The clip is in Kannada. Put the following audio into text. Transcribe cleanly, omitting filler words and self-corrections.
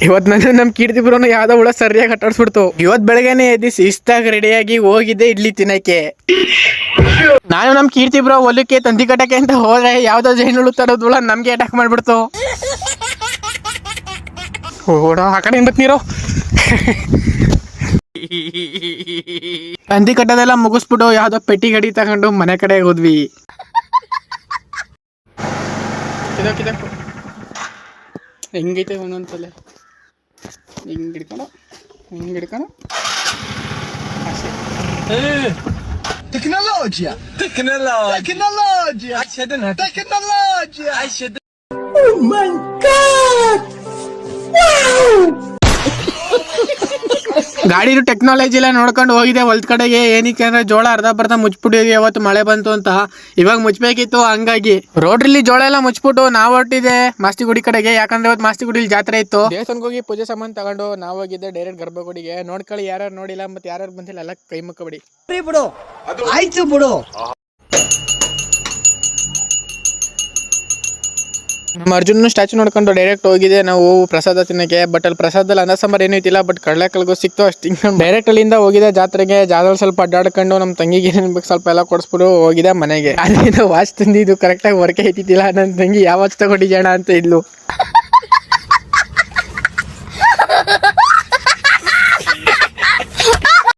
ಇವತ್ತು ನಮ್ಮ ಕೀರ್ತಿ ಬ್ರೋನ ಯಾವ್ದೋ ಹುಳ ಸರಿಯಾಗಿ ಕಟ್ಟಾಡ್ಸ್ಬಿಡ್ತು. ಇವತ್ತು ಬೆಳಗ್ಗೆನೆ ಎದ್ದು ಶಿಸ್ತಾಗಿ ರೆಡಿಯಾಗಿ ಹೋಗಿದ್ದೆ ಇಡ್ಲಿ ತಿನ್ನಕ್ಕೆ. ನಾನು ನಮ್ಮ ಕೀರ್ತಿ ಬ್ರೋ ಹೊಲಕ್ಕೆ ತಂದಿ ಕಟ್ಟಕ್ಕೆ ಅಂತ ಹೋದ್ರೆ ಯಾವ್ದೋ ಜೈನುಳು ತರೋದು ಹುಳ ನಮ್ಗೆ ಅಟ್ಯಾಕ್ ಮಾಡ್ಬಿಡ್ತು. ಓಡೋ ಆ ಕಡೆ ಬತ್ ನೀರು. ತಂದಿ ಕಟ್ಟೋದೆಲ್ಲ ಮುಗಿಸ್ಬಿಟ್ಟು ಯಾವ್ದೋ ಪೆಟ್ಟಿ ಗಡಿ ತಗೊಂಡು ಮನೆ ಕಡೆ ಹೋದ್ವಿ. ಹೆಂಗೈತೆ ಒಂದೊಂದ್ಸಲ ಹಿಂಗೆ ಹಿಡ್ಕೊಂಡು Tecnologia! Oh my God! ಗಾಡಿದು ಟೆಕ್ನಾಲಜಿ ಎಲ್ಲ ನೋಡ್ಕೊಂಡು ಹೋಗಿದೆ ಹೊಲ್ದ ಕಡೆಗೆ. ಏನಕ್ಕೆ ಅಂದ್ರೆ ಜೋಳ ಅರ್ಧ ಬರ್ಧ ಮುಚ್ಬಿಟ್ಟಿದ್ವಿ ಅವತ್ತು ಮಳೆ ಬಂತು ಅಂತ. ಇವಾಗ ಮುಚ್ಚಬೇಕಿತ್ತು, ಹಂಗಾಗಿ ರೋಡ್ರಲ್ಲಿ ಜೋಳ ಎಲ್ಲ ಮುಚ್ಬಿಟ್ಟು ನಾವು ಹೊರಟಿದೆ ಮಾಸ್ತಿಗುಡಿ ಕಡೆಗೆ. ಯಾಕಂದ್ರೆ ಇವತ್ತು ಮಾಸ್ತಿಗುಡಿಲಿ ಜಾತ್ರೆ ಇತ್ತು. ದೇವಸ್ಥಾನಕ್ಕೆ ಹೋಗಿ ಪೂಜೆ ಸಾಮಾನು ತಗೊಂಡು ನಾವು ಹೋಗಿದ್ದೆ ಡೈರೆಕ್ಟ್ ಗರ್ಭಗುಡಿಗೆ. ನೋಡ್ಕೊಳ್ಳಿ, ಯಾರ್ಯಾರು ನೋಡಿಲ್ಲ ಮತ್ತೆ ಯಾರ್ಯಾರು ಬಂದಿಲ್ಲ ಎಲ್ಲ ಕೈ ಮುಕ್ಕಬಿಡಿ ಬಿಡು. ಆಯ್ತು ಬಿಡು. ನಮ್ಮ ಅರ್ಜುನ್ ಸ್ಟ್ಯಾಚು ನೋಡ್ಕೊಂಡು ಡೈರೆಕ್ಟ್ ಹೋಗಿದೆ ನಾವು ಪ್ರಸಾದ ತಿನ್ನಕ್ಕೆ. ಬಟ್ ಅಲ್ಲಿ ಪ್ರಸಾದದಲ್ಲಿ ಅನ್ನ ಸಾಂಬಾರು ಏನೂ ಇತ್ತಿಲ್ಲ, ಬಟ್ ಕಡಲೆಕಾಳು ಸಿಕ್ತು ಅಷ್ಟು. ಡೈರೆಕ್ಟ್ ಅಲ್ಲಿಂದ ಹೋಗಿದೆ ಜಾತ್ರೆಗೆ. ಜಾತ್ರೆ ಸ್ವಲ್ಪ ಅಡ್ಡಾಡ್ಕೊಂಡು ನಮ್ಮ ತಂಗಿಗೆ ಏನೇನು ಸ್ವಲ್ಪ ಎಲ್ಲ ಕೊಡಿಸ್ಬಿಟ್ಟು ಹೋಗಿದೆ ಮನೆಗೆ. ಅಲ್ಲಿಂದ ವಾಚ್ ತಂದಿದ್ದು ಕರೆಕ್ಟಾಗಿ ವರ್ಕ್ ಐತಿದ್ದಿಲ್ಲ. ನನ್ನ ತಂಗಿ ಯಾವ ವಾಚ್ ತಗೊಂಡಿದ್ಯಣ ಅಂತ ಇದ್ಲು.